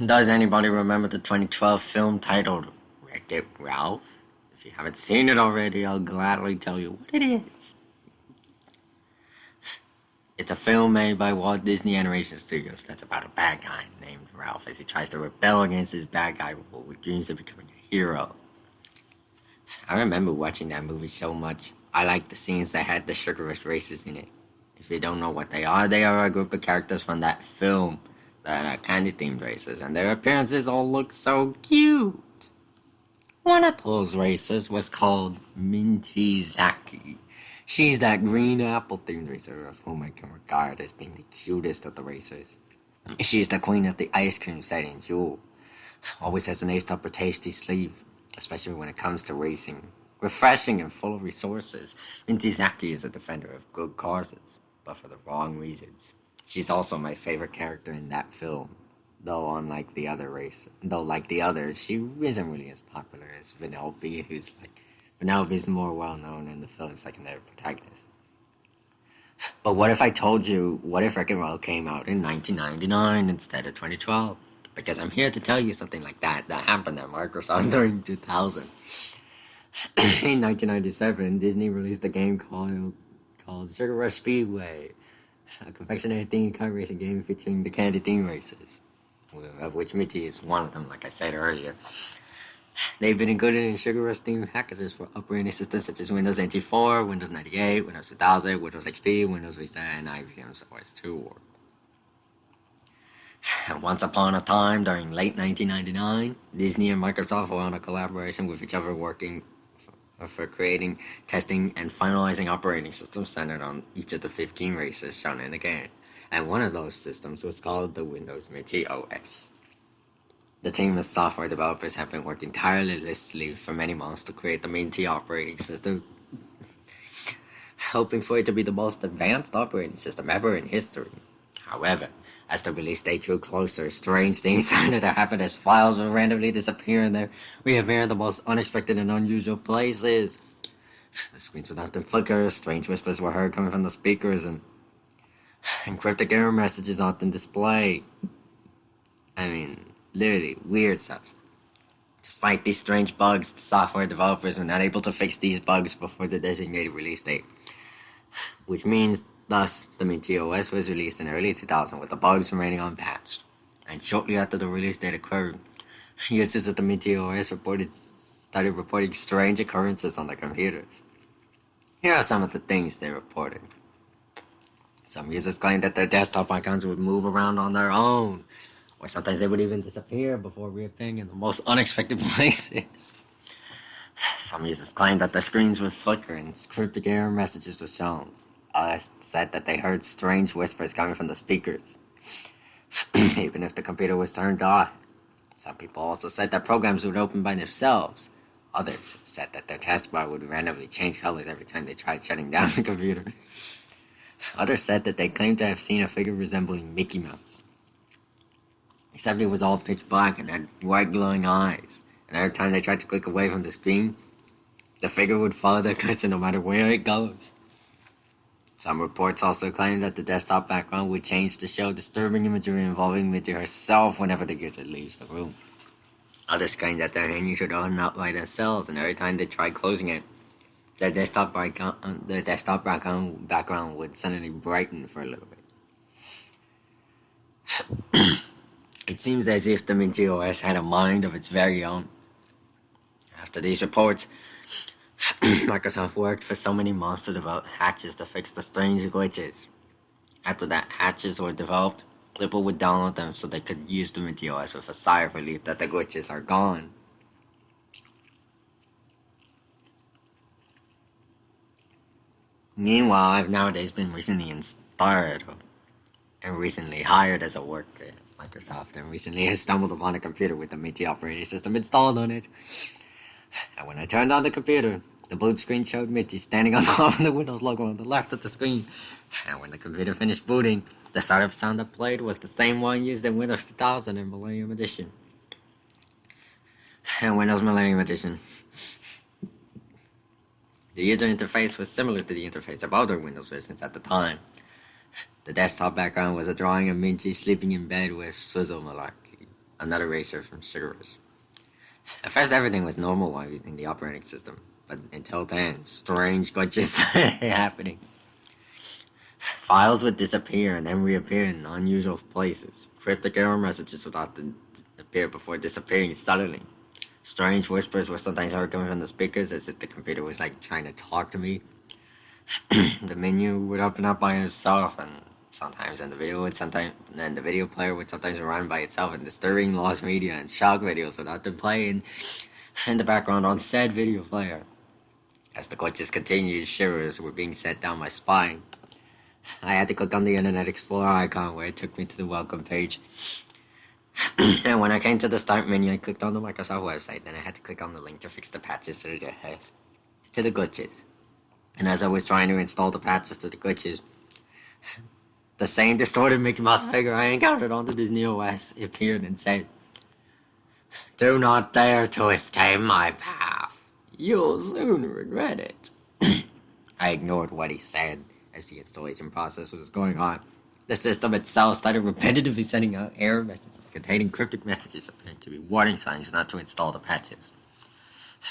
Does anybody remember the 2012 film titled Wreck-It Ralph? If you haven't seen it already, I'll gladly tell you what it is. It's a film made by Walt Disney Animation Studios that's about a bad guy named Ralph as he tries to rebel against his bad guy role with dreams of becoming a hero. I remember watching that movie so much. I liked the scenes that had the Sugar Rush races in it. If you don't know what they are a group of characters from that film that are candy-themed races, and their appearances all look so cute. One of those races was called Minty Zaki. She's that green apple-themed racer of whom I can regard as being the cutest of the racers. She's the queen of the ice cream setting, Jewel. Always has an aced-up or tasty sleeve, especially when it comes to racing. Refreshing and full of resources, Minty Zaki is a defender of good causes, but for the wrong reasons. She's also my favorite character in that film, though like the others, she isn't really as popular as Vanellope, Vanellope's more well known in the film's secondary protagonist. But what if I told you, what if Wreck-It Ralph came out in 1999 instead of 2012? Because I'm here to tell you something like that happened at Microsoft during 2000. In 1997, Disney released a game called Sugar Rush Speedway, a confectionery themed kart racing game featuring the candy theme races, of which Minty is one of them, like I said earlier. They've been included in Sugar Rush themed packages for operating systems such as Windows NT 4, Windows 98, Windows 2000, Windows XP, Windows Vista, and IBM's OS 2. And once upon a time, during late 1999, Disney and Microsoft were on a collaboration with each other working for creating, testing, and finalizing operating systems centered on each of the 15 races shown in the game. And one of those systems was called the Windows Minty OS. The team of software developers have been working tirelessly for many months to create the Minty operating system, hoping for it to be the most advanced operating system ever in history. However, as the release date drew closer, strange things started to happen as files would randomly disappear and they reappear in the most unexpected and unusual places. The screens would often flicker, strange whispers were heard coming from the speakers, and cryptic error messages often display. Literally, weird stuff. Despite these strange bugs, the software developers were not able to fix these bugs before the designated release date, which means thus, the Minty OS was released in early 2000 with the bugs remaining unpatched. And shortly after the release date occurred, users of the Minty OS started reporting strange occurrences on their computers. Here are some of the things they reported. Some users claimed that their desktop icons would move around on their own, or sometimes they would even disappear before reappearing in the most unexpected places. Some users claimed that their screens would flicker and cryptic error messages were shown. Others said that they heard strange whispers coming from the speakers, even if the computer was turned on. Some people also said that programs would open by themselves. Others said that their taskbar would randomly change colors every time they tried shutting down the computer. Others said that they claimed to have seen a figure resembling Mickey Mouse, except it was all pitch black and had white glowing eyes, and every time they tried to click away from the screen, the figure would follow the cursor no matter where it goes. Some reports also claim that the desktop background would change to show disturbing imagery involving Minty herself whenever the user leaves the room. Others claim that their menu should open up by themselves, and every time they tried closing it, their desktop background would suddenly brighten for a little bit. It seems as if the Minty OS had a mind of its very own. After these reports, Microsoft worked for so many months to develop hatches to fix the strange glitches. After that hatches were developed, people would download them so they could use the Minty OS with a sigh of relief that the glitches are gone. Meanwhile, I've nowadays been recently installed and recently hired as a worker at Microsoft, and recently I stumbled upon a computer with the Minty operating system installed on it. And when I turned on the computer, the boot screen showed Minty standing on top of the Windows logo on the left of the screen. And when the computer finished booting, the startup sound that played was the same one used in Windows 2000 and Millennium Edition. And Windows Millennium Edition. The user interface was similar to the interface of other Windows versions at the time. The desktop background was a drawing of Minty sleeping in bed with Swizzle Malarkey, I'm not a racer from Cigarettes. At first, everything was normal while using the operating system, but until then, strange glitches started happening. Files would disappear and then reappear in unusual places. Cryptic error messages would often appear before disappearing suddenly. Strange whispers were sometimes heard coming from the speakers as if the computer was like trying to talk to me. The menu would open up by itself, and sometimes and the video player would sometimes run by itself, and disturbing lost media and shock videos would often play in the background on said video player. As the glitches continued, shivers were being sent down my spine. I had to click on the Internet Explorer icon where it took me to the welcome page. And when I came to the start menu, I clicked on the Microsoft website. Then I had to click on the link to fix the patches to the glitches. And as I was trying to install the patches to the glitches, the same distorted Mickey Mouse figure I encountered on the Disney OS appeared and said, "Do not dare to escape my path. You'll soon regret it." I ignored what he said as the installation process was going on. The system itself started repetitively sending out error messages containing cryptic messages appearing to be warning signs not to install the patches.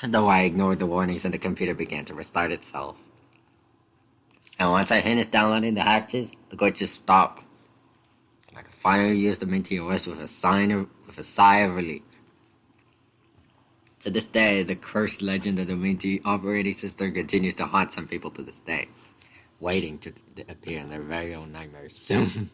Though I ignored the warnings and the computer began to restart itself. And once I finished downloading the patches, the glitches stopped. And I could finally use the Minty OS with a sigh of relief. To this day, the cursed legend of the Minty operating system continues to haunt some people to this day, waiting to appear in their very own nightmares soon.